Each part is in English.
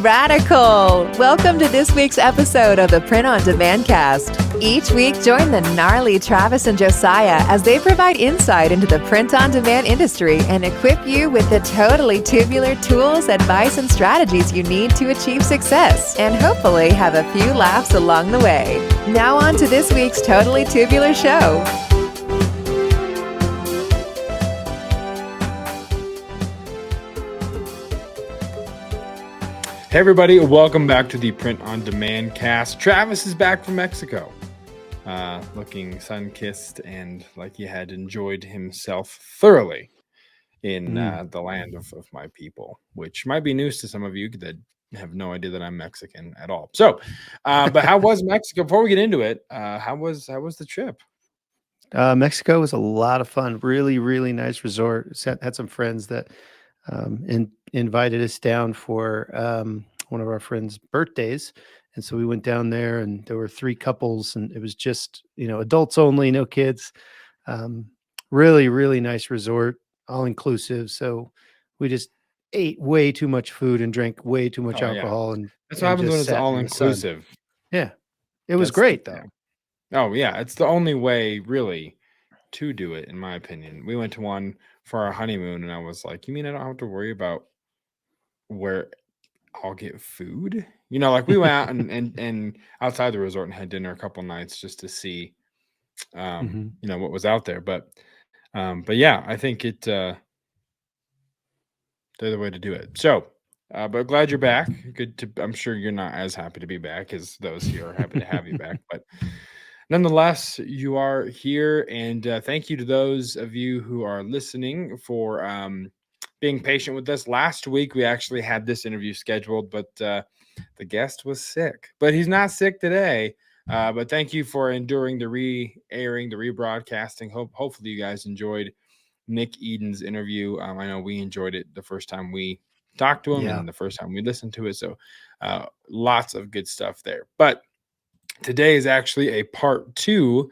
Radical! Welcome to this week's episode of the Print on Demand cast. Each week, join the gnarly Travis and Josiah as they provide insight into the print on demand industry and equip you with the totally tubular tools, advice, and strategies you need to achieve success, and hopefully have a few laughs along the way. Now on to this week's Totally Tubular show. Hey everybody, welcome back to the Print on Demand cast. Travis is back from Mexico, looking sun-kissed and like he had enjoyed himself thoroughly in the land of my people, which might be news to some of you that have no idea that I'm Mexican at all. So, but how was Mexico? Before we get into it, how was the trip? Mexico was a lot of fun. Really, really nice resort. Had some friends that invited us down for one of our friends' birthdays. And so we went down there and there were 3 couples and it was just, adults only, no kids. Really, really nice resort, all inclusive. So we just ate way too much food and drank way too much alcohol. Yeah. And that's what happens when it's all inclusive. Yeah. It was great though. Oh yeah. It's the only way really to do it, in my opinion. We went to one for our honeymoon and I was like, you mean I don't have to worry about where I'll get food? Like we went out and outside the resort and had dinner a couple nights just to see what was out there. But yeah, I think they're the way to do it. So but glad you're back. I'm sure you're not as happy to be back as those here are happy to have you back, but nonetheless, you are here, and thank you to those of you who are listening for being patient with us. Last week, we actually had this interview scheduled, but the guest was sick. But he's not sick today. But thank you for enduring the re-airing, the rebroadcasting. Hopefully, you guys enjoyed Nick Eden's interview. I know we enjoyed it the first time we talked to him and the first time we listened to it. So lots of good stuff there. But today is actually a part 2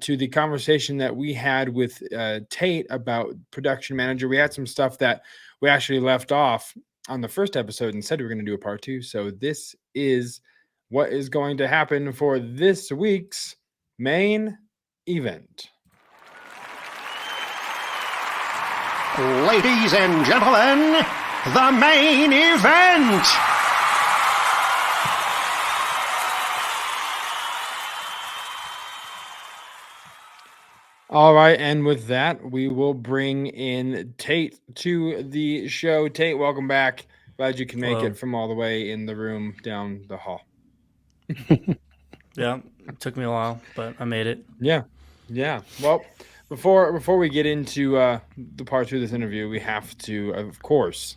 to the conversation that we had with Tate about production manager. We had some stuff that we actually left off on the first episode and said we were going to do a part 2. So this is what is going to happen for this week's main event. Ladies and gentlemen, the main event. All right, and with that, we will bring in Tate to the show. Tate, welcome back. Glad you can make it from all the way in the room down the hall. Yeah, it took me a while, but I made it. Yeah. Well, before we get into the part 2 of this interview, we have to, of course,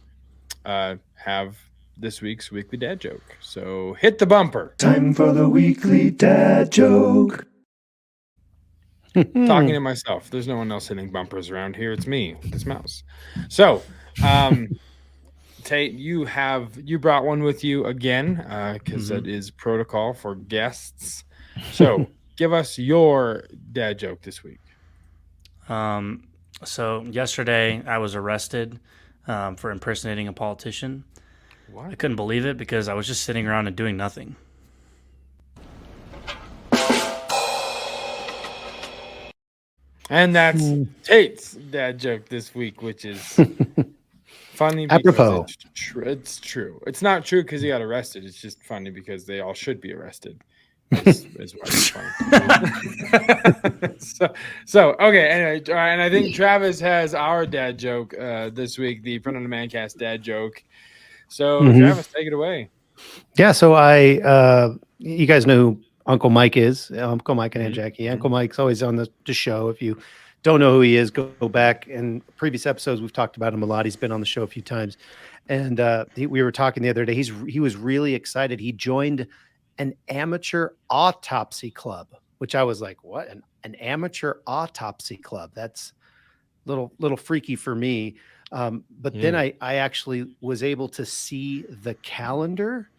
have this week's weekly dad joke. So hit the bumper. Time for the weekly dad joke. Talking to myself. There's no one else hitting bumpers around here. It's me, this mouse. So, Tate, you brought one with you again because that is protocol for guests. So, give us your dad joke this week. So yesterday I was arrested for impersonating a politician. What? I couldn't believe it because I was just sitting around and doing nothing. And that's Tate's dad joke this week, which is funny because apropos. It's true. It's not true because he got arrested. It's just funny because they all should be arrested. Is why it's funny. so okay. Anyway, all right, and I think Travis has our dad joke this week, the Print on Demand cast dad joke. So Travis, take it away. Yeah. So you guys know who Uncle Mike is, Uncle Mike and Aunt Jackie. Uncle Mike's always on the show. If you don't know who he is, go back. In previous episodes, we've talked about him a lot. He's been on the show a few times. And we were talking the other day. He was really excited. He joined an amateur autopsy club, which I was like, what? An amateur autopsy club? That's a little freaky for me. But then I actually was able to see the calendar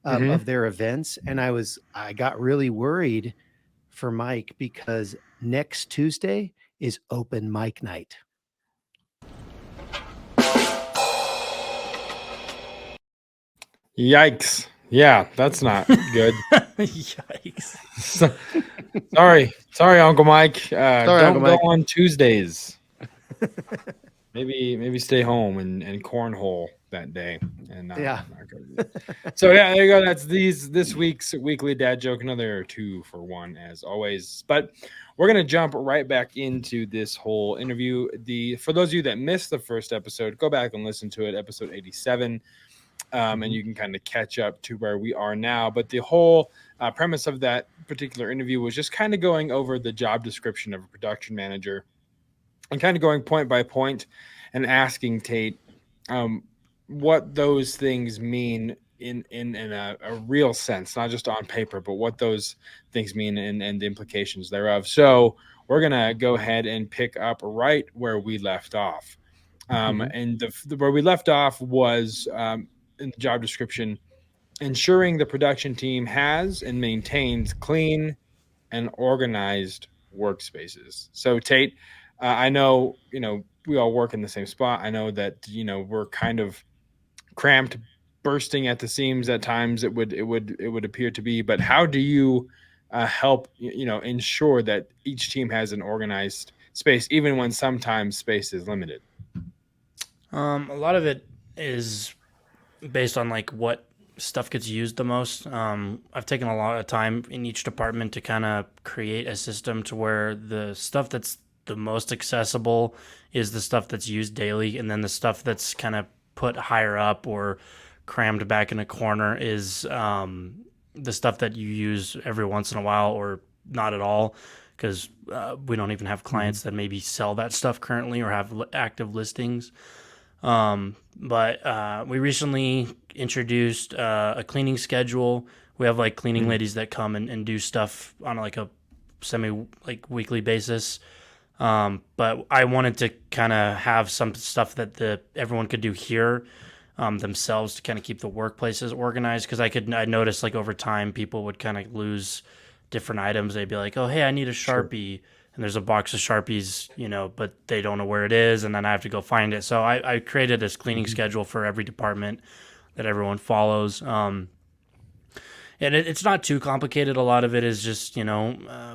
of their events. And I got really worried for Mike because next Tuesday is open mic night. Yikes. Yeah, that's not good. Yikes. Sorry, Uncle Mike. Sorry, Don't Uncle go Mike. on Tuesdays. Maybe stay home and cornhole that day and not go to it. So yeah, there you go. That's this week's weekly dad joke. Another 2 for 1 as always. But we're gonna jump right back into this whole interview. For those of you that missed the first episode, go back and listen to it, episode 87. And you can kind of catch up to where we are now. But the whole premise of that particular interview was just kind of going over the job description of a production manager and kind of going point by point and asking Tate what those things mean in a real sense, not just on paper, but what those things mean and the implications thereof. So we're going to go ahead and pick up right where we left off. And where we left off was in the job description, ensuring the production team has and maintains clean and organized workspaces. So Tate, I know, we all work in the same spot. I know that, we're kind of cramped, bursting at the seams at times. It would appear to be, but how do you help, ensure that each team has an organized space, even when sometimes space is limited? A lot of it is based on like what stuff gets used the most. I've taken a lot of time in each department to kind of create a system to where the stuff that's the most accessible is the stuff that's used daily, and then the stuff that's kind of put higher up or crammed back in a corner is the stuff that you use every once in a while or not at all, because we don't even have clients that maybe sell that stuff currently or have active listings. But we recently introduced a cleaning schedule. We have like cleaning ladies that come and do stuff on like a weekly basis. But I wanted to kind of have some stuff that everyone could do here themselves to kind of keep the workplaces organized. Because I noticed like over time people would kind of lose different items. They'd be like, oh, hey, I need a Sharpie. And there's a box of Sharpies, but they don't know where it is, and then I have to go find it. So I created this cleaning schedule for every department that everyone follows. And it's not too complicated. A lot of it is just,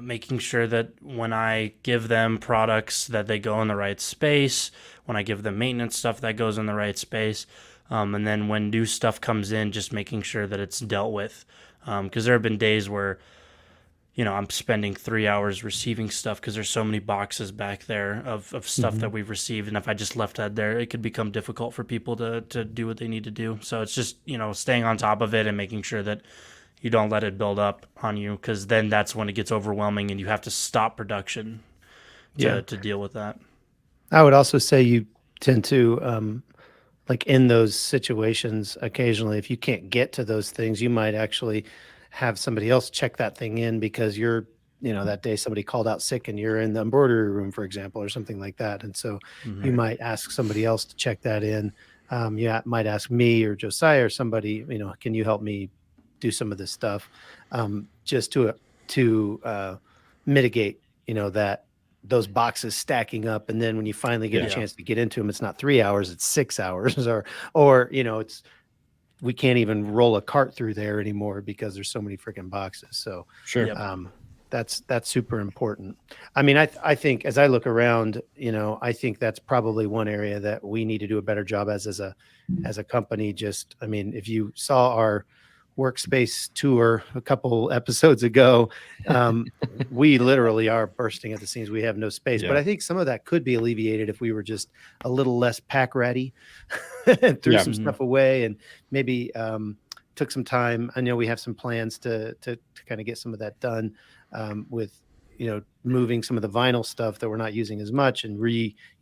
making sure that when I give them products that they go in the right space, when I give them maintenance stuff that goes in the right space, and then when new stuff comes in, just making sure that it's dealt with. Because there have been days where I'm spending 3 hours receiving stuff because there's so many boxes back there of stuff that we've received. And if I just left that there, it could become difficult for people to do what they need to do. So it's just, staying on top of it and making sure that you don't let it build up on you, because then that's when it gets overwhelming and you have to stop production to deal with that. I would also say you tend to, like in those situations, occasionally, if you can't get to those things, you might actually have somebody else check that thing in because you're, that day somebody called out sick and you're in the embroidery room, for example, or something like that. And so you might ask somebody else to check that in. You might ask me or Josiah or somebody, can you help me do some of this stuff, just to mitigate, that those boxes stacking up. And then when you finally get a chance to get into them, it's not 3 hours, it's 6 hours or we can't even roll a cart through there anymore because there's so many freaking boxes. So that's super important. I mean, I think as I look around, I think that's probably one area that we need to do a better job as a company. Just, I mean, if you saw our workspace tour a couple episodes ago, we literally are bursting at the seams. We have no space, but I think some of that could be alleviated if we were just a little less pack ratty and threw some stuff away and maybe took some time. I know we have some plans to kind of get some of that done with, moving some of the vinyl stuff that we're not using as much and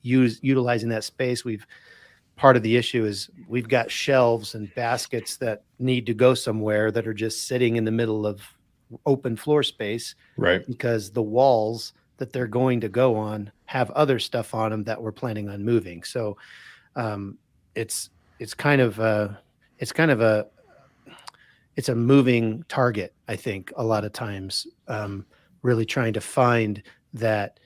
utilizing that space. Part of the issue is we've got shelves and baskets that need to go somewhere that are just sitting in the middle of open floor space, right? Because the walls that they're going to go on have other stuff on them that we're planning on moving. So it's a moving target, I think, a lot of times, really trying to find that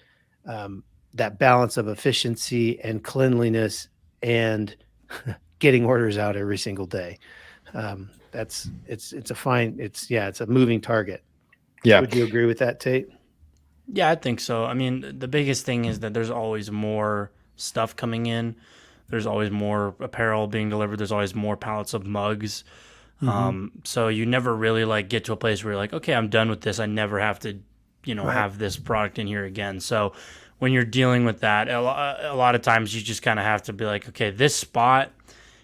balance of efficiency and cleanliness and getting orders out every single day. it's a moving target. Yeah. Would you agree with that, Tate? Yeah, I think so. I mean, the biggest thing is that there's always more stuff coming in. There's always more apparel being delivered. There's always more pallets of mugs. So you never really like get to a place where you're like, okay, I'm done with this. I never have to, have this product in here again. So when you're dealing with that, a lot of times you just kind of have to be like, okay, this spot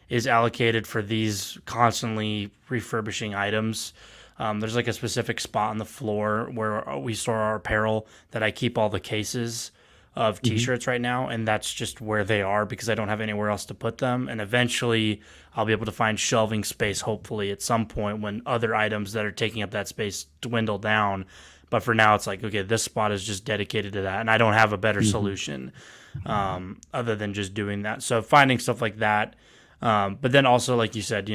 is allocated for these constantly refurbishing items. There's like a specific spot on the floor where we store our apparel that I keep all the cases of t-shirts right now, and that's just where they are because I don't have anywhere else to put them. And eventually I'll be able to find shelving space, hopefully at some point when other items that are taking up that space dwindle down. But for now it's like, okay, this spot is just dedicated to that, and I don't have a better solution other than just doing that. So finding stuff like that, but then also, like you said,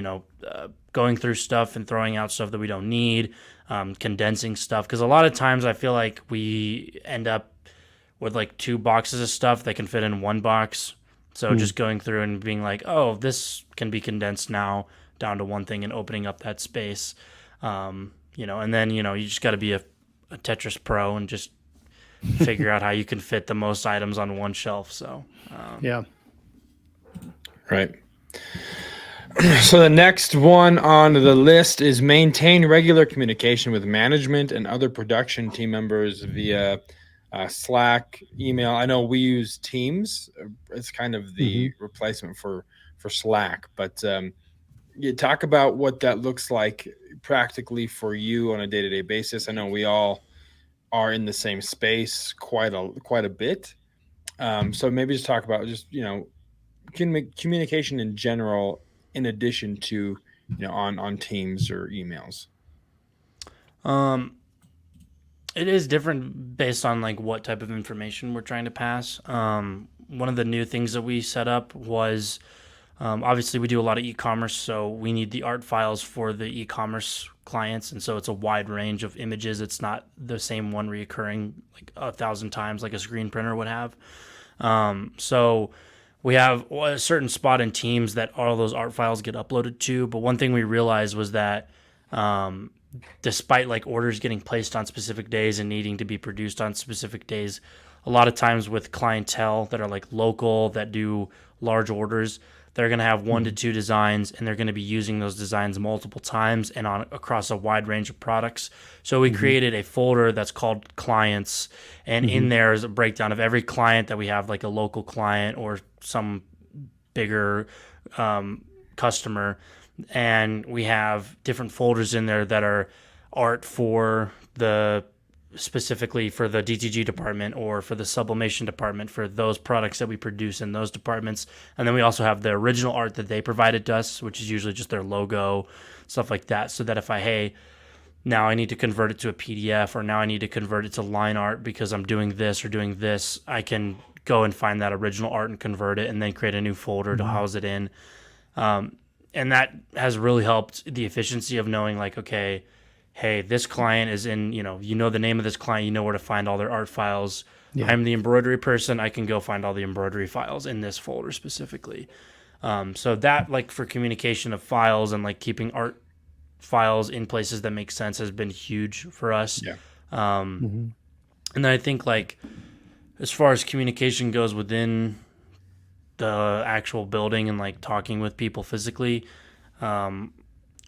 going through stuff and throwing out stuff that we don't need, condensing stuff, because a lot of times I feel like we end up with like 2 boxes of stuff that can fit in 1 box. So just going through and being like, oh, this can be condensed now down to 1 thing and opening up that space. And then, you just got to be a Tetris pro and just figure out how you can fit the most items on 1 shelf. So, yeah. Right. So the next one on the list is maintain regular communication with management and other production team members via Slack, email. I know we use Teams. It's kind of the replacement for Slack, but you talk about what that looks like practically for you on a day-to-day basis. I know we all are in the same space quite a bit. So maybe just talk about just, communication in general, in addition to, on Teams or emails. It is different based on like what type of information we're trying to pass. One of the new things that we set up was, obviously we do a lot of e-commerce, so we need the art files for the e-commerce clients, and so it's a wide range of images. It's not the same one reoccurring like 1,000 times like a screen printer would have. So we have a certain spot in Teams that all those art files get uploaded to, but one thing we realized was that despite like orders getting placed on specific days and needing to be produced on specific days, a lot of times with clientele that are like local, that do large orders, they're going to have 1 to 2 designs, and they're going to be using those designs multiple times and across a wide range of products. So we created a folder that's called clients, and in there is a breakdown of every client that we have, like a local client or some bigger customer. And we have different folders in there that are art for specifically for the DTG department or for the sublimation department for those products that we produce in those departments. And then we also have the original art that they provided to us, which is usually just their logo, stuff like that. So that if now I need to convert it to a PDF, or now I need to convert it to line art because I'm doing this or doing this, I can go and find that original art and convert it and then create a new folder to house it in. And that has really helped the efficiency of knowing like, okay, hey, this client is in, the name of this client, you know where to find all their art files. Yeah. I'm the embroidery person. I can go find all the embroidery files in this folder specifically. So that, like, for communication of files and like keeping art files in places that make sense has been huge for us. Yeah. And then I think like as far as communication goes within the actual building and like talking with people physically, a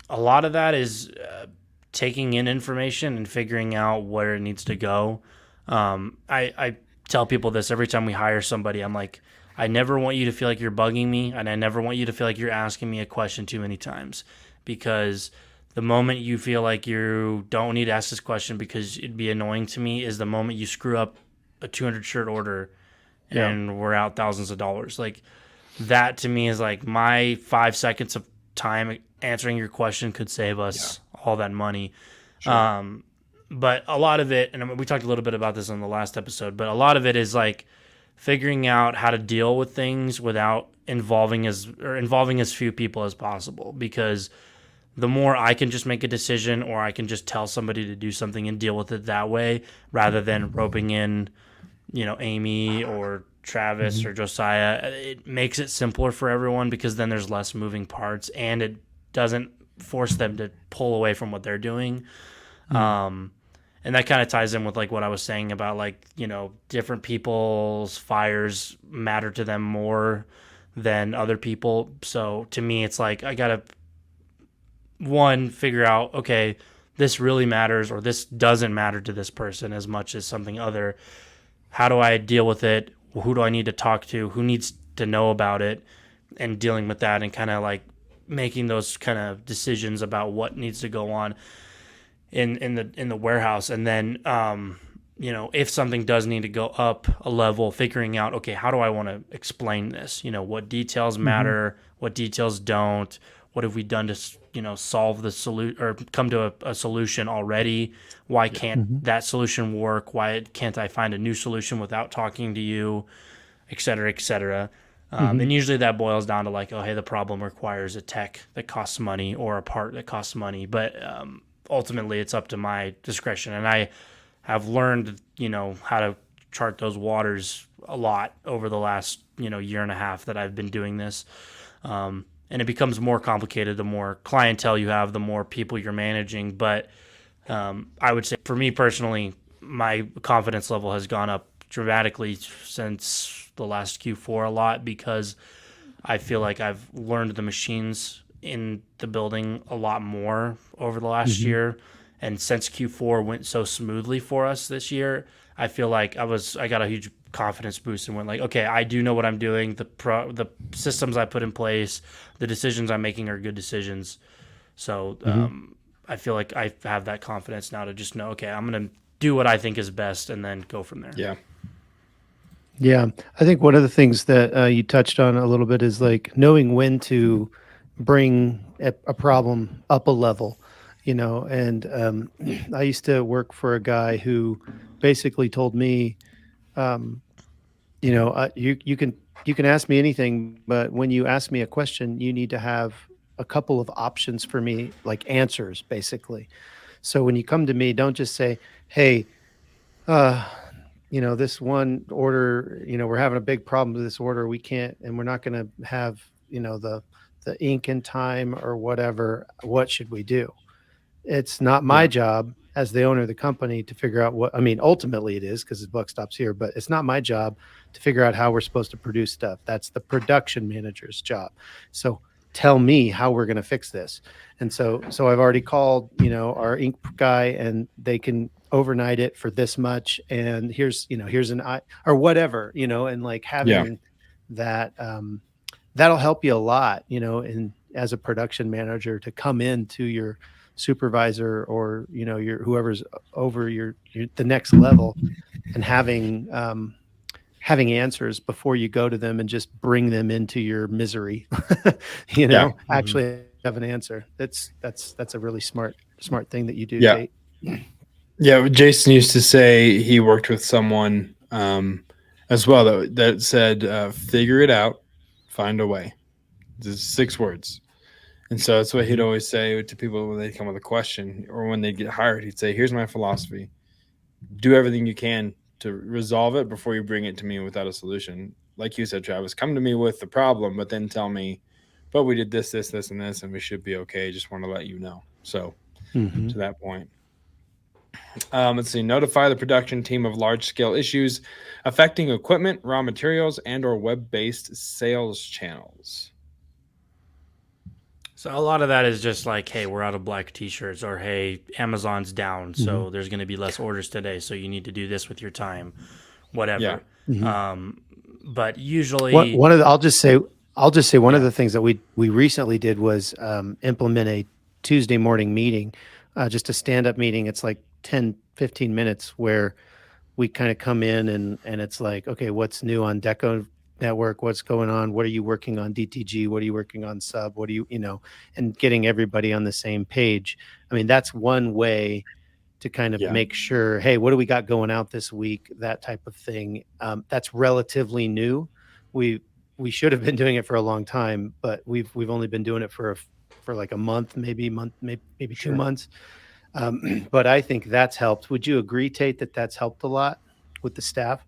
lot of that is taking in information and figuring out where it needs to go. I tell people this every time we hire somebody. I'm like, I never want you to feel like you're bugging me, and I never want you to feel like you're asking me a question too many times, because the moment you feel like you don't need to ask this question because it'd be annoying to me is the moment you screw up a 200 shirt order and we're out thousands of dollars. Like, that to me is like my 5 seconds of time answering your question could save us all that money. Sure. But a lot of it, and we talked a little bit about this on the last episode, but a lot of it is like figuring out how to deal with things without involving as few people as possible. Because the more I can just make a decision, or I can just tell somebody to do something and deal with it that way, rather than roping in, Amy or Travis or Josiah, it makes it simpler for everyone, because then there's less moving parts, and it doesn't force them to pull away from what they're doing. And that kind of ties in with like what I was saying about like, different people's fires matter to them more than other people. So to me, it's like I gotta figure out, okay, this really matters or this doesn't matter to this person as much as something other. How do I deal with it? Who do I need to talk to? Who needs to know about it? And dealing with that and kind of like making those kind of decisions about what needs to go on in the warehouse. And then if something does need to go up a level, figuring out, okay, how do I want to explain this? What details matter, what details don't, what have we done to solve the solution or come to a solution already? Why can't that solution work? Why can't I find a new solution without talking to you, et cetera, et cetera? And usually that boils down to like, oh, hey, the problem requires a tech that costs money or a part that costs money. But ultimately, it's up to my discretion. And I have learned, how to chart those waters a lot over the last, year and a half that I've been doing this. And it becomes more complicated the more clientele you have, the more people you're managing. But I would say for me personally, my confidence level has gone up dramatically since the last Q4 a lot because I feel like I've learned the machines in the building a lot more over the last year. And since Q4 went so smoothly for us this year, I feel like I got a huge confidence boost and went like, okay, I do know what I'm doing. The systems I put in place, the decisions I'm making are good decisions. So I feel like I have that confidence now to just know, okay, I'm going to do what I think is best and then go from there. Yeah. Yeah, I think one of the things that you touched on a little bit is like knowing when to bring a problem up a level, and I used to work for a guy who basically told me, you can ask me anything, but when you ask me a question, you need to have a couple of options for me, like answers, basically. So when you come to me, don't just say, hey, this one order, we're having a big problem with this order. We can't, and we're not going to have, the ink in time or whatever. What should we do? It's not my job as the owner of the company to figure out ultimately it is because the buck stops here, but it's not my job to figure out how we're supposed to produce stuff. That's the production manager's job. So tell me how we're going to fix this. And so I've already called, our ink guy, and they can overnight it for this much. And here's an eye or whatever, and like having that, that'll help you a lot, and as a production manager to come in to your supervisor or, your whoever's over your the next level and having answers before you go to them and just bring them into your misery, actually have an answer. That's a really smart thing that you do. Yeah. Tate. Yeah. Jason used to say he worked with someone as well that said, figure it out, find a way. There's 6 words. And so that's what he'd always say to people when they come with a question or when they get hired. He'd say, here's my philosophy. Do everything you can to resolve it before you bring it to me without a solution. Like you said, Travis, come to me with the problem, but then tell me, but we did this, this, this, and this, and we should be okay. Just want to let you know. So to that point. Let's see. Notify the production team of large-scale issues affecting equipment, raw materials, and or web-based sales channels. So a lot of that is just like, hey, we're out of black t-shirts, or hey, Amazon's down, so there's going to be less orders today, so you need to do this with your time, whatever. But usually, I'll just say one of the things that we recently did was implement a Tuesday morning meeting, just a stand-up meeting. It's like 10, 15 minutes where we kind of come in and it's like, okay, what's new on Deco Network? What's going on? What are you working on DTG? What are you working on sub? What do you, and getting everybody on the same page. I mean, that's one way to kind of make sure, hey, what do we got going out this week? That type of thing. That's relatively new. We should have been doing it for a long time, but we've only been doing it for like a month, maybe 2 months. But I think that's helped. Would you agree, Tate, that that's helped a lot with the staff?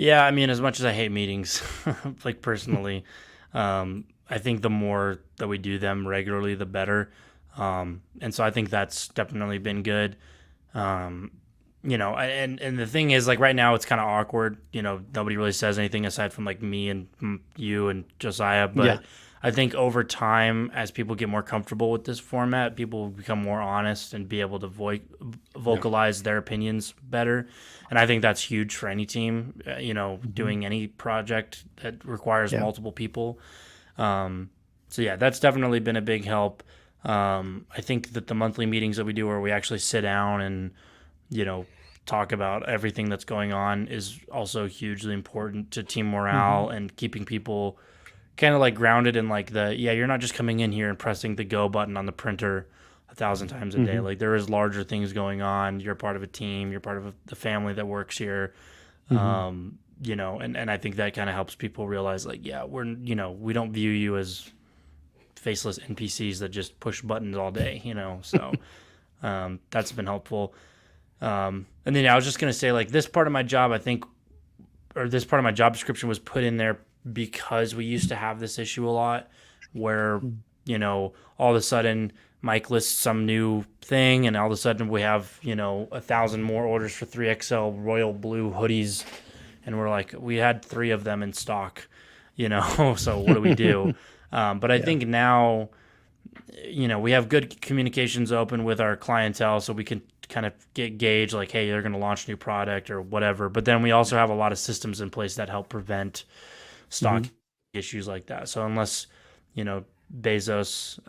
Yeah, I mean, as much as I hate meetings, like personally, I think the more that we do them regularly, the better. And so I think that's definitely been good. And the thing is, like, right now it's kind of awkward. Nobody really says anything aside from like me and you and Josiah. But I think over time, as people get more comfortable with this format, people will become more honest and be able to vocalize their opinions better. And I think that's huge for any team, doing any project that requires multiple people. So yeah, that's definitely been a big help. I think that the monthly meetings that we do where we actually sit down and, talk about everything that's going on is also hugely important to team morale and keeping people kind of like grounded in like you're not just coming in here and pressing the go button on the printer 1,000 times a day. Like, there is larger things going on. You're part of a team. You're part of the family that works here. And I think that kind of helps people realize like, we don't view you as faceless NPCs that just push buttons all day, so that's been helpful. And then I was just going to say, like, this part of my job, I think, or this part of my job description was put in there because we used to have this issue a lot where, all of a sudden Mike lists some new thing and all of a sudden we have, 1,000 more orders for 3XL royal blue hoodies. And we're like, we had 3 of them in stock, so what do we do? But I think now, we have good communications open with our clientele, so we can kind of gauge like, hey, they're going to launch a new product or whatever. But then we also have a lot of systems in place that help prevent stock issues like that. So unless, Bezos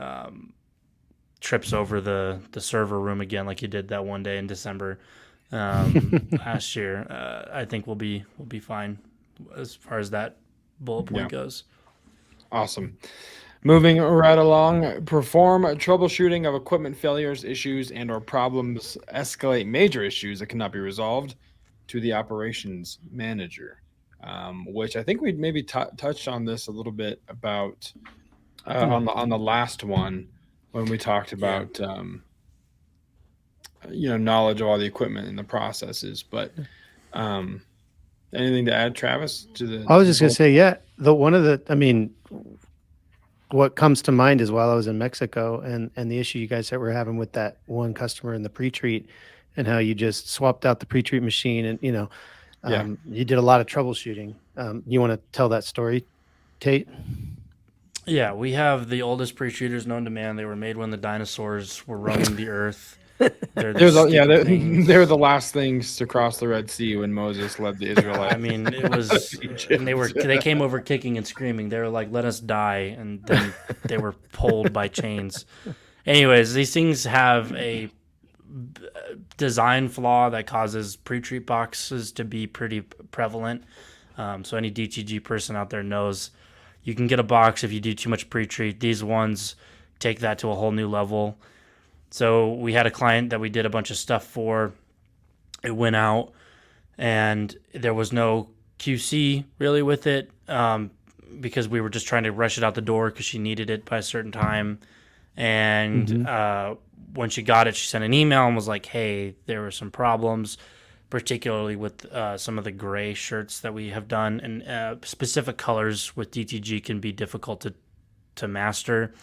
trips over the server room again, like he did that one day in December last year, I think we'll be fine as far as that bullet point goes. Awesome. Moving right along, perform troubleshooting of equipment failures, issues, and or problems, escalate major issues that cannot be resolved to the operations manager, which I think we maybe touched on this a little bit about on the last one when we talked about knowledge of all the equipment and the processes. But anything to add, Travis? I was just going to say, what comes to mind is while I was in Mexico and the issue you guys that were having with that one customer in the pre-treat and how you just swapped out the pre-treat machine and, you did a lot of troubleshooting. You want to tell that story, Tate? Yeah, we have the oldest pre-treaters known to man. They were made when the dinosaurs were roaming the earth. They're the last things to cross the Red Sea when Moses led the Israelites. I mean, it was, and they came over kicking and screaming. They were like, "Let us die," and then they were pulled by chains. Anyways, these things have a design flaw that causes pre-treat boxes to be pretty prevalent. So any DTG person out there knows you can get a box if you do too much pre-treat. These ones take that to a whole new level. So we had a client that we did a bunch of stuff for. It went out, and there was no QC really with it because we were just trying to rush it out the door because she needed it by a certain time. And when she got it, she sent an email and was like, hey, there were some problems, particularly with some of the gray shirts that we have done. And specific colors with DTG can be difficult to master.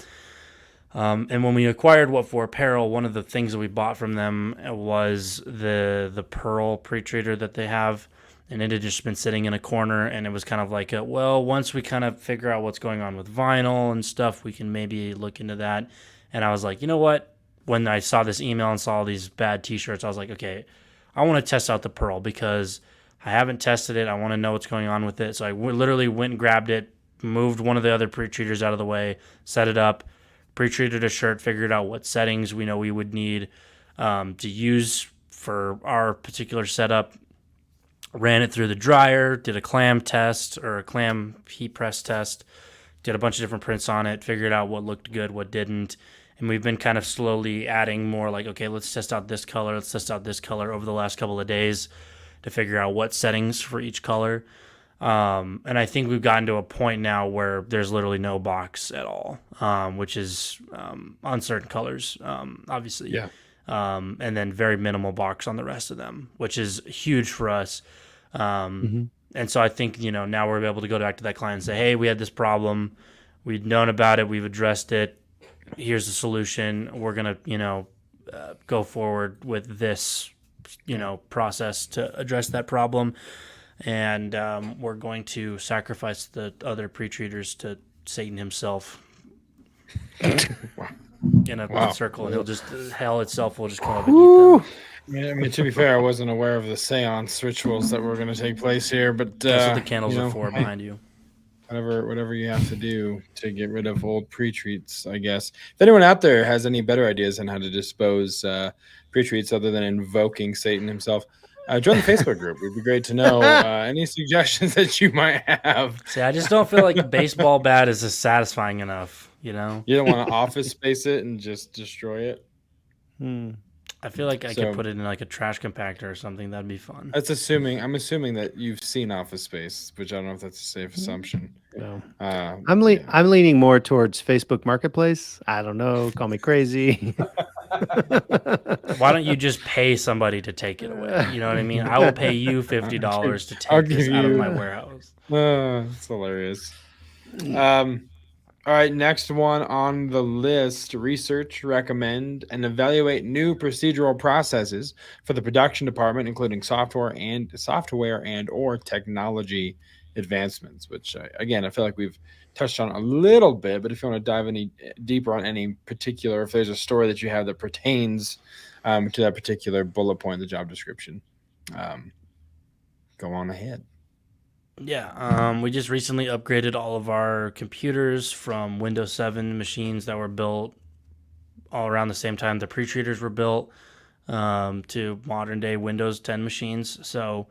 And when we acquired What For Apparel, one of the things that we bought from them was the pearl pre-treater that they have, and it had just been sitting in a corner, and it was kind of like, once we kind of figure out what's going on with vinyl and stuff, we can maybe look into that. And I was like, you know what? When I saw this email and saw these bad T-shirts, I was like, okay, I want to test out the pearl because I haven't tested it. I want to know what's going on with it. So I literally went and grabbed it, moved one of the other pre-treaters out of the way, set it up, pre-treated a shirt, figured out what settings we know we would need to use for our particular setup, ran it through the dryer, did a clam test or a clam heat press test, did a bunch of different prints on it, figured out what looked good, what didn't. And we've been kind of slowly adding more like, okay, let's test out this color, let's test out this color over the last couple of days to figure out what settings for each color. And I think we've gotten to a point now where there's literally no box at all, which is on certain colors, obviously. Yeah. And then very minimal box on the rest of them, which is huge for us. And so I think, now we're able to go back to that client and say, hey, we had this problem. we'd known about it, we've addressed it. Here's the solution. We're gonna, go forward with this, process to address that problem, and we're going to sacrifice the other pre-treaters to Satan himself in a circle, and he'll just hell itself will just come up and eat them. I mean, to be fair, I wasn't aware of the seance rituals that were going to take place here, but That's what the candles are for behind you. Whatever you have to do to get rid of old pre-treats, I guess. If anyone out there has any better ideas on how to dispose pre-treats other than invoking Satan himself, join the Facebook group. It'd be great to know any suggestions that you might have. See, I just don't feel like a baseball bat is just satisfying enough, You don't want to office space it and just destroy it? I feel like I could put it in like a trash compactor or something. That'd be fun. I'm assuming that you've seen Office Space, which I don't know if that's a safe assumption. No. Yeah. I'm leaning more towards Facebook Marketplace. I don't know. Call me crazy. Why don't you just pay somebody to take it away? You know what I mean? I will pay you $50 to take this out of my warehouse. That's hilarious. All right, next one on the list: research, recommend, and evaluate new procedural processes for the production department, including software and or technology advancements. Which, again, I feel like we've touched on a little bit. But if you want to dive any deeper on any particular, if there's a story that you have that pertains to that particular bullet point in the job description, go on ahead. Yeah, we just recently upgraded all of our computers from Windows 7 machines that were built all around the same time the pre-treaters were built to modern day Windows 10 machines. So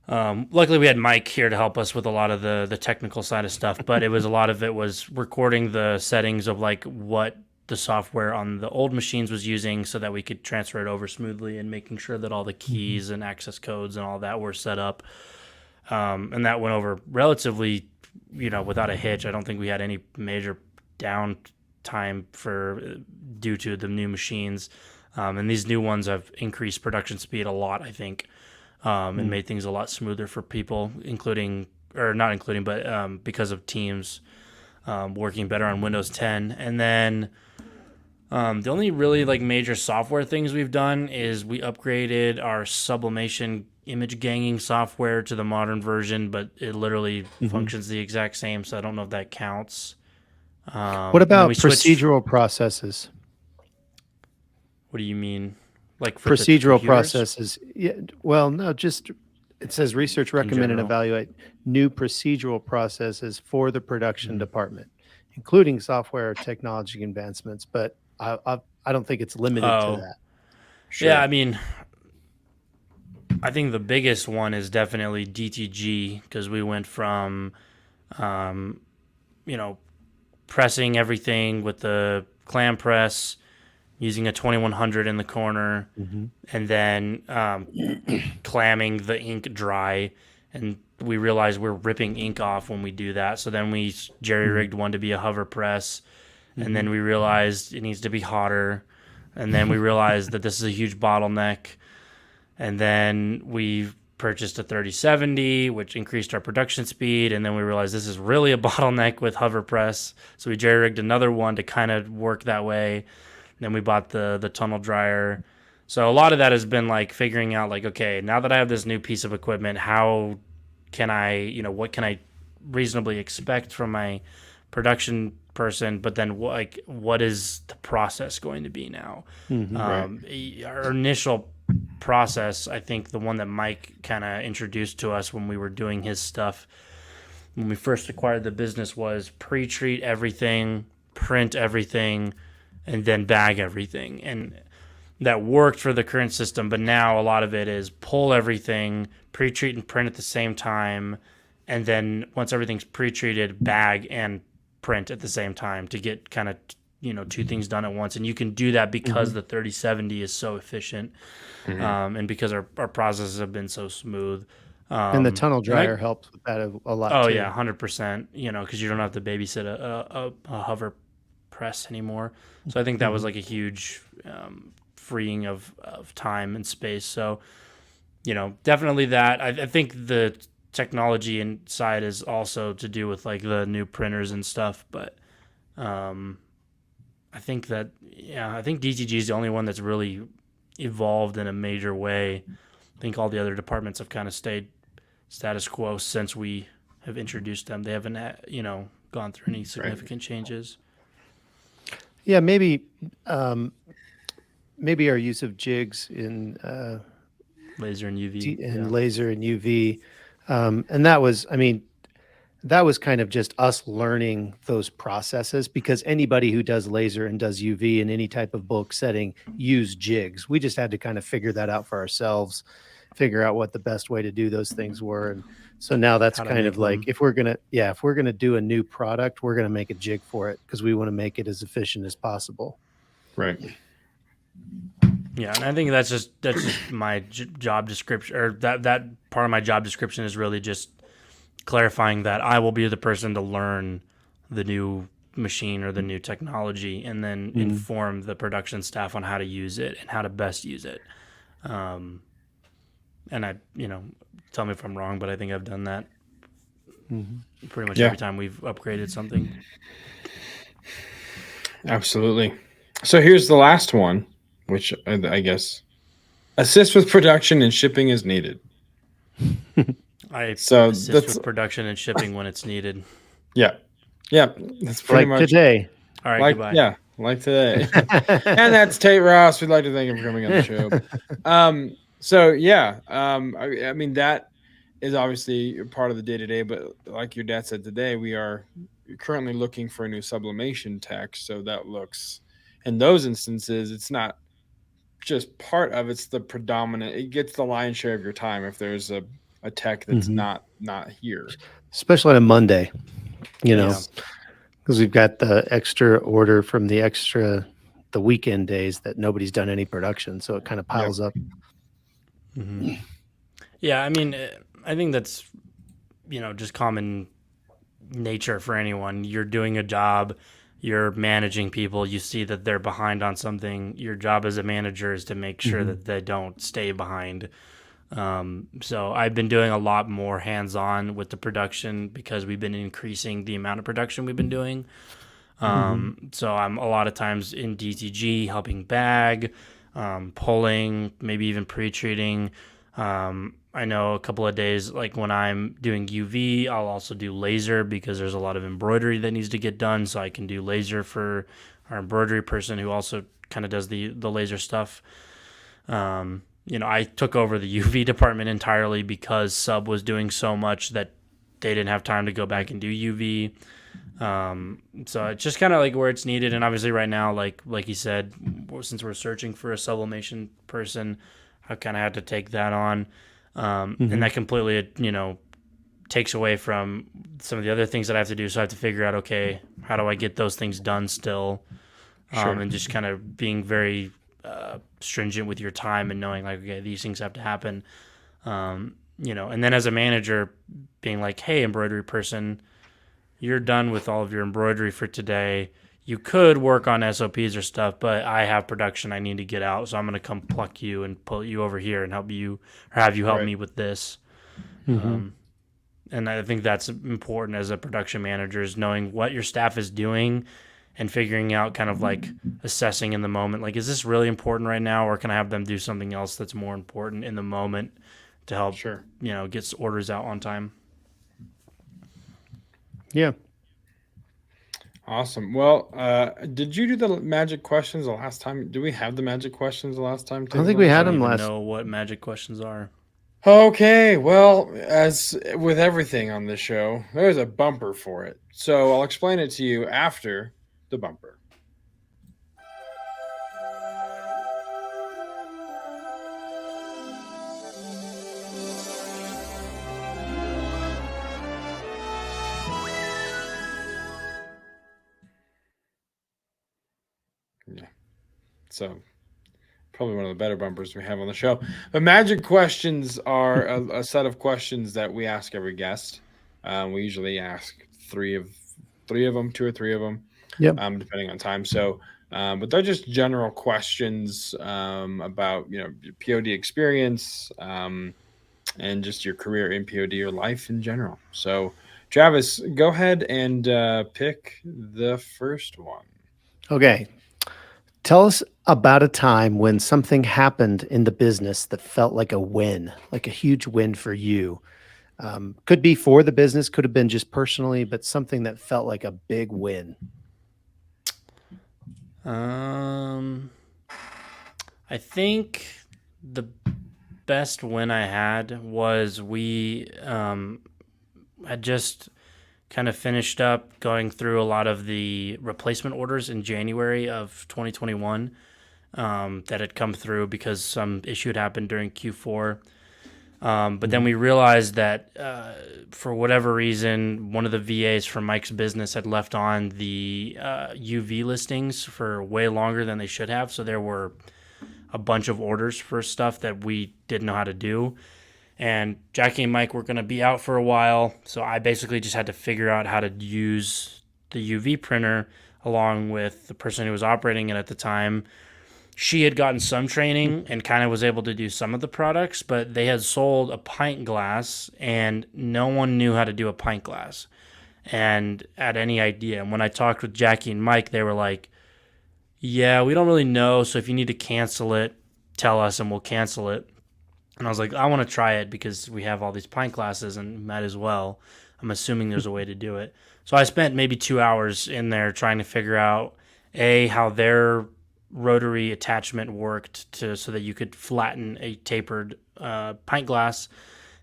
luckily we had Mike here to help us with a lot of the technical side of stuff, but a lot of it was recording the settings of like what the software on the old machines was using so that we could transfer it over smoothly, and making sure that all the keys and access codes and all that were set up. And that went over relatively, without a hitch. I don't think we had any major downtime due to the new machines. And these new ones have increased production speed a lot, I think, and made things a lot smoother for people, because of teams working better on Windows 10. And then the only really like major software things we've done is we upgraded our sublimation image ganging software to the modern version, but it literally functions the exact same, so I don't know if that counts. What about procedural processes? What do you mean? Like for procedural processes? Yeah. Well, no, just it says research, recommend, and general. evaluate new procedural processes for the production department, including software or technology advancements. But I don't think it's limited to that. Sure. Yeah, I mean, I think the biggest one is definitely DTG, because we went from, pressing everything with the clam press, using a 2100 in the corner, and then clamming the ink dry. And we realized we're ripping ink off when we do that. So then we jerry-rigged one to be a hover press, and then we realized it needs to be hotter. And then we realized that this is a huge bottleneck. And then we purchased a 3070, which increased our production speed. And then we realized this is really a bottleneck with hover press. So we jerry-rigged another one to kind of work that way. And then we bought the tunnel dryer. So a lot of that has been like figuring out like, okay, now that I have this new piece of equipment, how can I, what can I reasonably expect from my production person? But then what is the process going to be now? Our initial process, I think the one that Mike kind of introduced to us when we were doing his stuff when we first acquired the business was pre-treat everything, print everything, and then bag everything. And that worked for the current system, but now a lot of it is pull everything, pre-treat and print at the same time, and then once everything's pre-treated, bag and print at the same time to get kind of two things done at once. And you can do that because the 3070 is so efficient, and because our processes have been so smooth. And the tunnel dryer helps with that a lot. Oh too. yeah, 100%. Because you don't have to babysit a hover press anymore. So I think that was like a huge freeing of time and space. So definitely that. I think the technology inside is also to do with like the new printers and stuff. But I think DTG is the only one that's really evolved in a major way. I think all the other departments have kind of stayed status quo since we have introduced them. They haven't, gone through any significant changes. Yeah, maybe our use of jigs in Laser and UV. laser and UV, and that was kind of just us learning those processes, because anybody who does laser and does UV in any type of bulk setting use jigs. We just had to kind of figure that out for ourselves, figure out what the best way to do those things were. And so now that's kind of like, if we're going to do a new product, we're going to make a jig for it, because we want to make it as efficient as possible. Right. Yeah, and I think that's just my job description, or that part of my job description is really just clarifying that I will be the person to learn the new machine or the new technology, and then inform the production staff on how to use it and how to best use it. And I, tell me if I'm wrong, but I think I've done that pretty much every time we've upgraded something. Absolutely. So here's the last one, which I guess assist with production and shipping is needed. I assist with production and shipping when it's needed. Yeah. That's pretty much today. All right, goodbye. Yeah, like today. And that's Taite Ross. We'd like to thank him for coming on the show. I mean, that is obviously part of the day-to-day, but like your dad said today, we are currently looking for a new sublimation tech. So that looks, in those instances, it's not just part of, it's the predominant, it gets the lion's share of your time if there's a tech that's not here. Especially on a Monday, because we've got the extra order from the weekend days that nobody's done any production. So it kind of piles up. Mm-hmm. Yeah, I mean, I think that's, just common nature for anyone. You're doing a job, you're managing people, you see that they're behind on something. Your job as a manager is to make sure that they don't stay behind. So I've been doing a lot more hands-on with the production because we've been increasing the amount of production we've been doing. So I'm a lot of times in DTG helping bag, pulling, maybe even pre-treating. I know a couple of days, like when I'm doing UV, I'll also do laser because there's a lot of embroidery that needs to get done. So I can do laser for our embroidery person who also kind of does the laser stuff. I took over the UV department entirely because sub was doing so much that they didn't have time to go back and do UV. So it's just kind of like where it's needed. And obviously right now, like you said, since we're searching for a sublimation person, I kind of had to take that on. And that completely, takes away from some of the other things that I have to do. So I have to figure out, okay, how do I get those things done still? And just kind of being very stringent with your time and knowing like, okay, these things have to happen. And then as a manager being like, hey, embroidery person, you're done with all of your embroidery for today. You could work on SOPs or stuff, but I have production I need to get out, so I'm going to come pluck you and pull you over here and help you, or have you help me with this. And I think that's important as a production manager, is knowing what your staff is doing and figuring out kind of like assessing in the moment, like, is this really important right now, or can I have them do something else that's more important in the moment to help, get orders out on time. Yeah. Awesome. Well, did you do the magic questions the last time? Do we have the magic questions the last time? I don't think we had them last. I don't know what magic questions are. Okay. Well, as with everything on this show, there's a bumper for it. So I'll explain it to you after the bumper. Yeah. So probably one of the better bumpers we have on the show. But magic questions are a set of questions that we ask every guest. We usually ask three of them, 2 or 3 of them, depending on time. So, but they're just general questions about your POD experience, and just your career in POD or life in general. So, Travis, go ahead and pick the first one. Okay. Tell us about a time when something happened in the business that felt like a win, like a huge win for you. Could be for the business, could have been just personally, but something that felt like a big win. I think the best win I had was we had just kind of finished up going through a lot of the replacement orders in January of 2021 that had come through because some issue had happened during Q4. But then we realized that for whatever reason, one of the VAs from Mike's business had left on the UV listings for way longer than they should have. So there were a bunch of orders for stuff that we didn't know how to do. And Jackie and Mike were going to be out for a while. So I basically just had to figure out how to use the UV printer along with the person who was operating it at the time. She had gotten some training and kind of was able to do some of the products, but they had sold a pint glass and no one knew how to do a pint glass and had any idea. And when I talked with Jackie and Mike, they were like, yeah, we don't really know. So if you need to cancel it, tell us and we'll cancel it. And I was like, I want to try it because we have all these pint glasses and might as well. I'm assuming there's a way to do it. So I spent maybe 2 hours in there trying to figure out, how their rotary attachment worked so that you could flatten a tapered pint glass,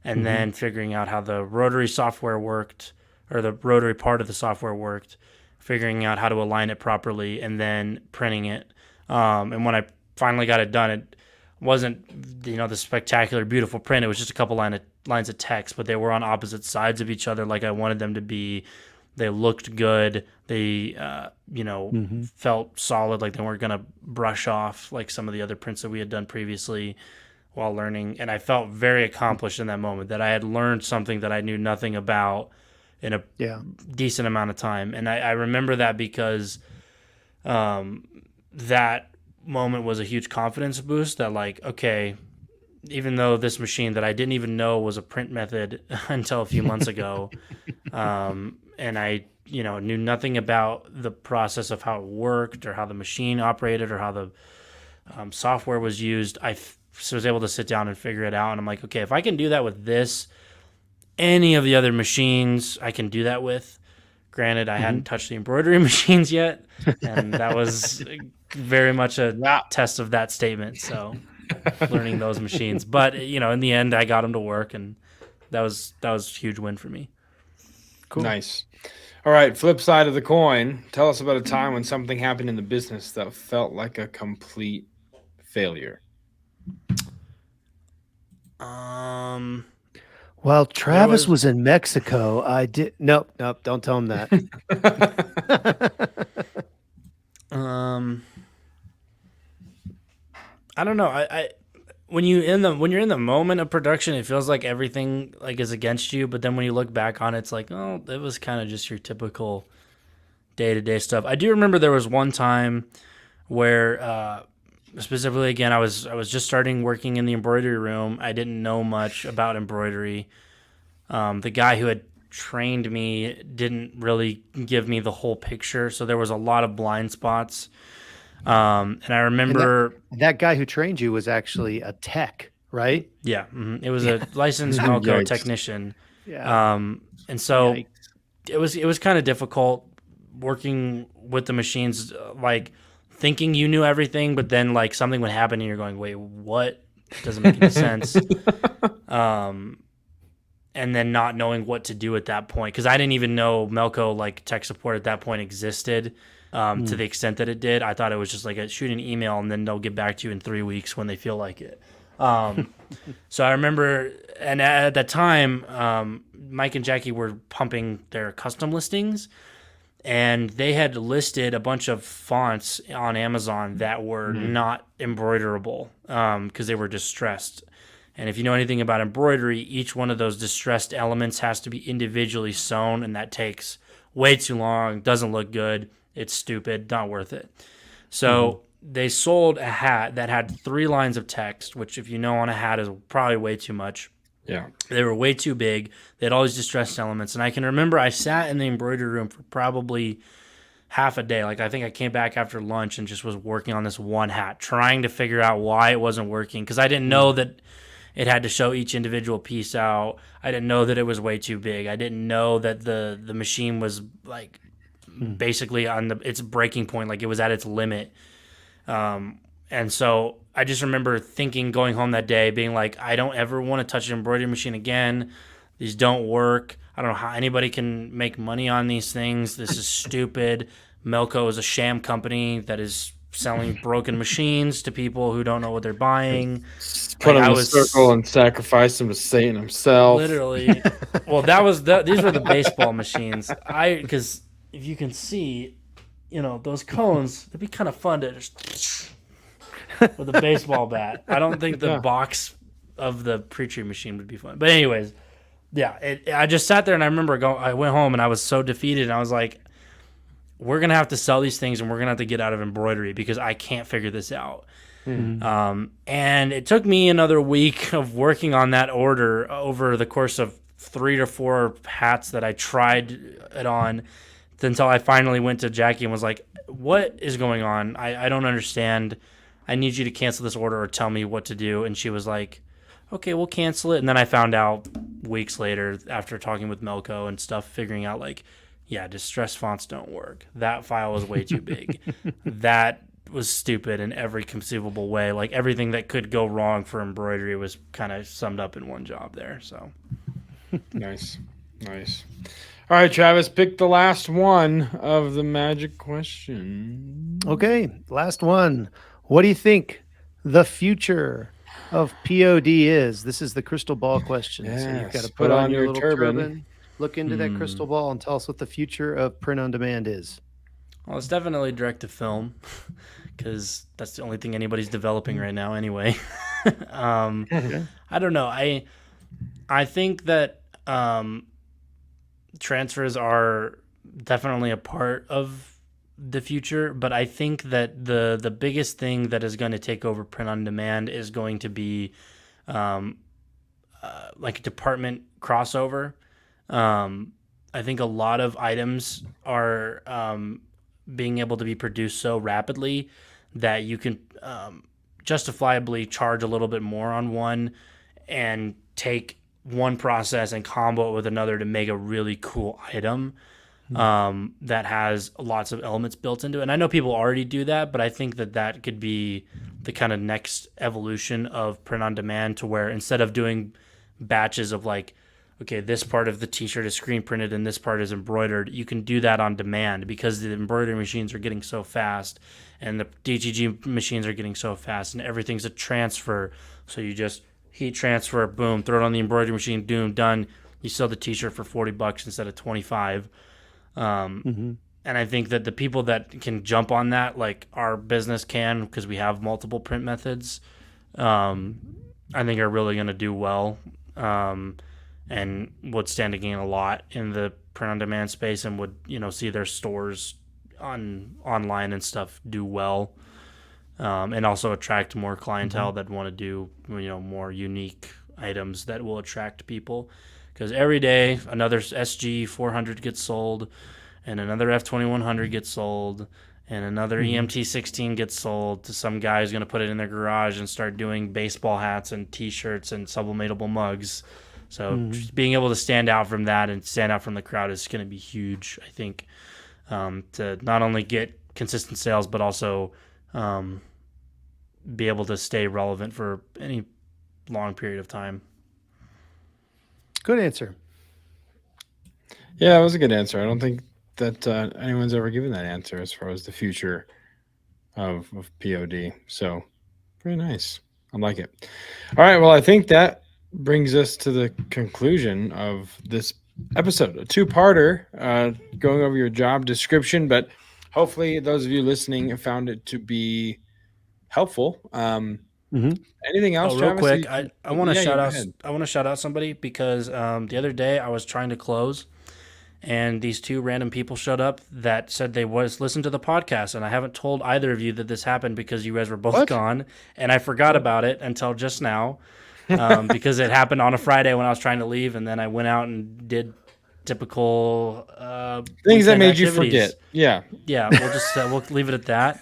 and then figuring out how the rotary software worked, or the rotary part of the software worked, figuring out how to align it properly, and then printing it. And when I finally got it done, it wasn't the spectacular, beautiful print. It was just a couple lines of text, but they were on opposite sides of each other like I wanted them to be. They looked good. They, felt solid, like they weren't going to brush off like some of the other prints that we had done previously while learning. And I felt very accomplished in that moment, that I had learned something that I knew nothing about in a decent amount of time. And I remember that because that moment was a huge confidence boost that, like, okay, even though this machine that I didn't even know was a print method until a few months ago, and I, knew nothing about the process of how it worked or how the machine operated or how the software was used, I was able to sit down and figure it out. And I'm like, okay, if I can do that with this, any of the other machines I can do that with. Granted, I hadn't touched the embroidery machines yet, and that was very much a test of that statement. So learning those machines, but in the end, I got them to work, and that was a huge win for me. Cool. Nice. All right, flip side of the coin. Tell us about a time when something happened in the business that felt like a complete failure. While Travis was in Mexico, I did. Nope. Don't tell him that. I don't know. I when you're in the moment of production, it feels like everything is against you. But then when you look back on it, it's like, oh, it was kind of just your typical day-to-day stuff. I do remember there was one time where, specifically, again, I was just starting working in the embroidery room. I didn't know much about embroidery. The guy who had trained me didn't really give me the whole picture, so there was a lot of blind spots. And I remember that guy who trained you was actually a tech, right? Yeah, it was a licensed Melco technician. Yeah. And so it was kind of difficult working with the machines, like thinking you knew everything, but then like something would happen and you're going, wait, what? It doesn't make any sense. And then not knowing what to do at that point, because I didn't even know Melco tech support at that point existed. To the extent that it did, I thought it was just shoot an email and then they'll get back to you in 3 weeks when they feel like it. So I remember, and at that time, Mike and Jackie were pumping their custom listings, and they had listed a bunch of fonts on Amazon that were not embroiderable because they were distressed. And if you know anything about embroidery, each one of those distressed elements has to be individually sewn, and that takes way too long, doesn't look good. It's stupid, not worth it. So they sold a hat that had 3 lines of text, which if you know on a hat is probably way too much. Yeah. They were way too big. They had all these distressed elements. And I can remember I sat in the embroidery room for probably half a day. Like, I think I came back after lunch and just was working on this one hat, trying to figure out why it wasn't working. Because I didn't know that it had to show each individual piece out. I didn't know that it was way too big. I didn't know that the machine was like basically on its breaking point, like it was at its limit. And so I just remember thinking, going home that day, being like, I don't ever want to touch an embroidery machine again. These don't work. I don't know how anybody can make money on these things. This is stupid. Melco is a sham company that is selling broken machines to people who don't know what they're buying. Put him in a circle and sacrifice him to Satan himself. Literally. Well, these were the baseball machines. Because if you can see, those cones, it'd be kind of fun to just with a baseball bat. I don't think the box of the pre-tree machine would be fun. But anyways, yeah, I just sat there and I remember I went home and I was so defeated and I was like, we're going to have to sell these things and we're going to have to get out of embroidery because I can't figure this out. Mm-hmm. And it took me another week of working on that order over the course of 3 to 4 hats that I tried it on until I finally went to Jackie and was like, what is going on? I don't understand. I need you to cancel this order or tell me what to do. And she was like, okay, we'll cancel it. And then I found out weeks later after talking with Melco and stuff, figuring out like, yeah, distress fonts don't work. That file was way too big. That was stupid in every conceivable way. Like everything that could go wrong for embroidery was kind of summed up in one job there. So Nice. All right, Travis, pick the last one of the magic question. Okay, last one. What do you think the future of POD is? This is the crystal ball question. Yes, so you've got to put on your little turban. Look into that crystal ball and tell us what the future of print on demand is. Well, it's definitely direct to film because that's the only thing anybody's developing right now anyway. I don't know. I think that transfers are definitely a part of the future, but I think that the biggest thing that is going to take over print on demand is going to be like a department crossover. I think a lot of items are being able to be produced so rapidly that you can justifiably charge a little bit more on one and take one process and combo it with another to make a really cool item that has lots of elements built into it. And I know people already do that, but I think that could be the kind of next evolution of print on demand, to where instead of doing batches of like, okay, this part of the t-shirt is screen printed and this part is embroidered, you can do that on demand because the embroidery machines are getting so fast and the DTG machines are getting so fast and everything's a transfer. So you just heat transfer, boom, throw it on the embroidery machine, boom, done. You sell the t-shirt for $40 instead of $25. And I think that the people that can jump on that, like our business can, because we have multiple print methods, I think are really going to do well. And would stand to gain a lot in the print-on-demand space, and would see their stores online and stuff do well, and also attract more clientele that want to do more unique items that will attract people. Because every day another SG 400 gets sold, and another F2100 gets sold, and another EMT 16 gets sold to some guy who's going to put it in their garage and start doing baseball hats and T-shirts and sublimatable mugs. So just being able to stand out from that and stand out from the crowd is going to be huge, I think, to not only get consistent sales, but also be able to stay relevant for any long period of time. Good answer. Yeah, it was a good answer. I don't think that anyone's ever given that answer as far as the future of POD. So very nice. I like it. All right. Well, I think that brings us to the conclusion of this episode, a two-parter, going over your job description, but hopefully those of you listening found it to be helpful. Anything else, real Travis? quick, I want to shout out. I want to shout out somebody because the other day I was trying to close, and these two random people showed up that said they listened to the podcast, and I haven't told either of you that this happened because you guys were both gone, and I forgot about it until just now. because it happened on a Friday when I was trying to leave, and then I went out and did typical things that weekend made you activities. forget. Yeah. Yeah, we'll just we'll leave it at that.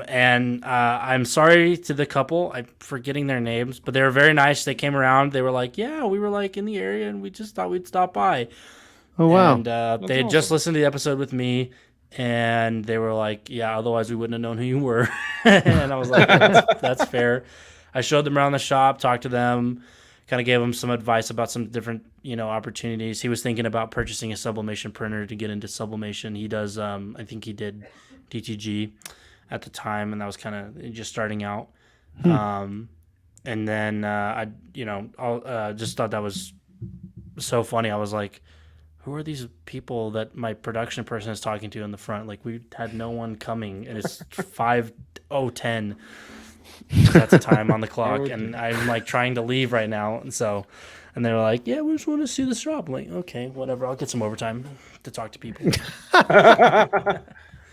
And I'm sorry to the couple. I'm forgetting their names, but they were very nice. They came around. They were like, "Yeah, we were like in the area, and we just thought we'd stop by." Oh wow. And they had just listened to the episode with me, and they were like, "Yeah, otherwise we wouldn't have known who you were." And I was like, "That's fair." I showed them around the shop, talked to them, kind of gave him some advice about some different, opportunities. He was thinking about purchasing a sublimation printer to get into sublimation. He does, I think he did DTG at the time, and that was kind of just starting out. And then I just thought that was so funny. I was like, who are these people that my production person is talking to in the front? Like, we had no one coming, and it's 5:10. That's the time on the clock, and I'm like trying to leave right now, and they were like, "Yeah, we just want to see the shop." I'm like, "Okay, whatever. I'll get some overtime to talk to people."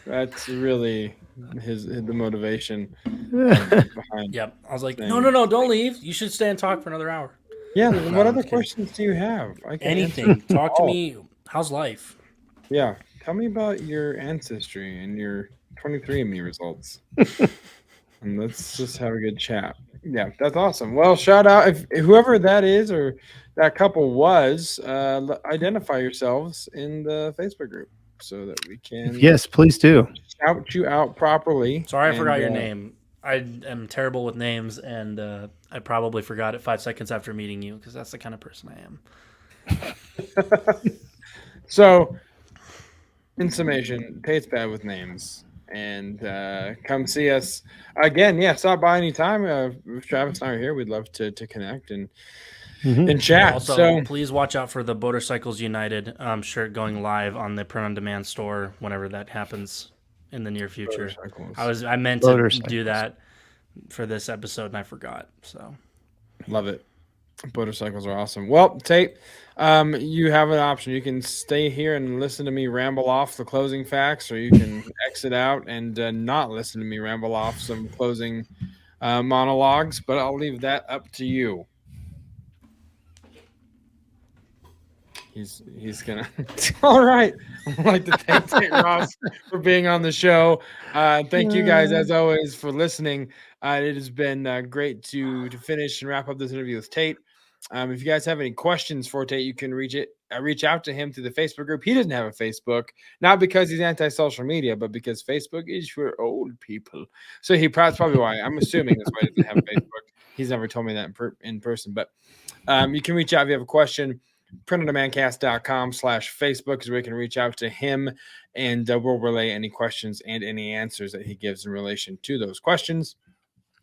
That's really the motivation behind. Yep. I was like, "No, don't leave. You should stay and talk for another hour." Yeah. What I'm other kidding. questions do you have? I can Anything. answer Talk to all. me. How's life? Yeah. Tell me about your ancestry and your 23andMe results. And let's just have a good chat. Yeah, that's awesome. Well, shout out if whoever that is or that couple was, identify yourselves in the Facebook group so that we can Yes, please do. shout you out proproperly. Sorry, I forgot your name. I am terrible with names, and I probably forgot it 5 seconds after meeting you because that's the kind of person I am. So, in summation, Tate's bad with names. And come see us again. Yeah, stop by anytime. If Travis and I are here, we'd love to connect and chat. Also, please watch out for the Motorcycles United shirt going live on the print on demand store whenever that happens in the near future. I meant to do that for this episode and I forgot. So love it. Motorcycles are awesome. Well, Tate, you have an option. You can stay here and listen to me ramble off the closing facts, or you can exit out and not listen to me ramble off some closing monologues, but I'll leave that up to you. He's gonna. All right. I'd like to thank Taite Ross for being on the show. Thank you guys as always for listening. It has been great to finish and wrap up this interview with Tate. If you guys have any questions for Tate, you can reach out to him through the Facebook group. He doesn't have a Facebook, not because he's anti-social media, but because Facebook is for old people. So that's probably why. I'm assuming that's why he doesn't have a Facebook. He's never told me that in person, but you can reach out if you have a question. printondemandcast.com/Facebook is where you can reach out to him, and we'll relay any questions and any answers that he gives in relation to those questions.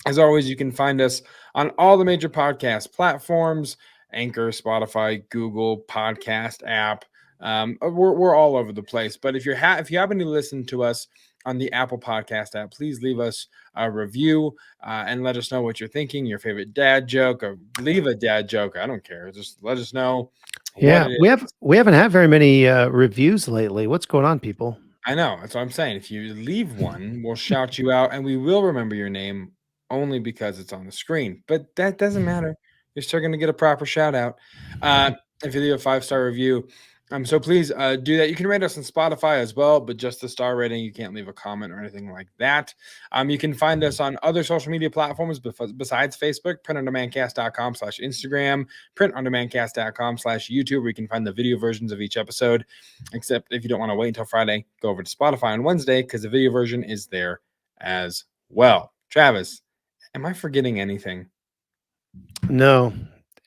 As always, you can find us on all the major podcast platforms: Anchor, Spotify, Google Podcast app. We're all over the place. But if you happen to listen to us on the Apple Podcast app, please leave us a review and let us know what you're thinking, your favorite dad joke, or leave a dad joke. I don't care. Just let us know. Yeah, we haven't had very many reviews lately. What's going on, people? I know. That's what I'm saying. If you leave one, we'll shout you out, and we will remember your name only because it's on the screen. But that doesn't matter. You're still going to get a proper shout out if you leave a 5-star review. So please do that. You can rate us on Spotify as well, but just the star rating. You can't leave a comment or anything like that. You can find us on other social media platforms besides Facebook: printondemandcast.com/Instagram, printondemandcast.com/YouTube, where you can find the video versions of each episode. Except if you don't want to wait until Friday, go over to Spotify on Wednesday because the video version is there as well. Travis, am I forgetting anything? No.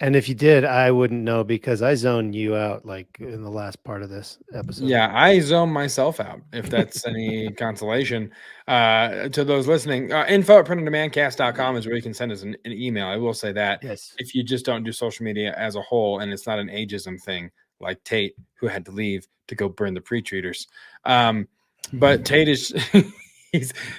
And if you did, I wouldn't know because I zoned you out like in the last part of this episode. Yeah, I zone myself out, if that's any consolation to those listening. Info@printondemandcast.com is where you can send us an email. I will say that. Yes. If you just don't do social media as a whole and it's not an ageism thing like Tate, who had to leave to go burn the pre-treaters. But Tate is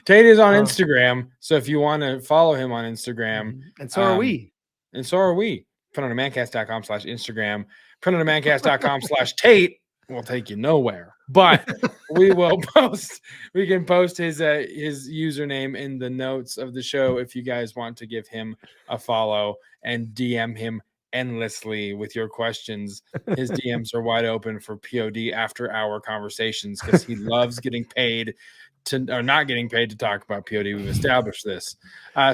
Tate is on Instagram. So if you want to follow him on Instagram. And so are we. And so are we. printondemandcast.com/Instagram, printondemandcast.com/Tate. will take you nowhere. But we can post his username in the notes of the show if you guys want to give him a follow and DM him endlessly with your questions. His DMs are wide open for POD after hour conversations because he loves getting paid or not getting paid to talk about POD. We've established this.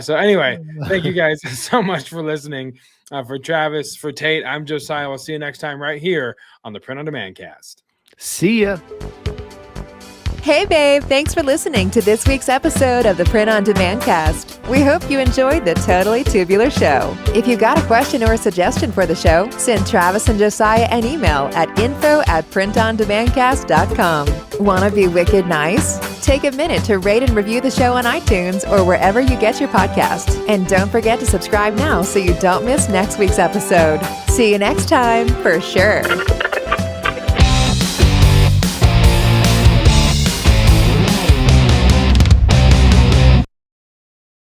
So anyway, thank you guys so much for listening. For Travis, for Tate, I'm Josiah. We'll see you next time right here on the Print on Demand cast. See ya. Hey, babe. Thanks for listening to this week's episode of the Print on Demand cast. We hope you enjoyed the Totally Tubular Show. If you've got a question or a suggestion for the show, send Travis and Josiah an email at info@printondemandcast.com. Want to be wicked nice? Take a minute to rate and review the show on iTunes or wherever you get your podcasts. And don't forget to subscribe now so you don't miss next week's episode. See you next time, for sure.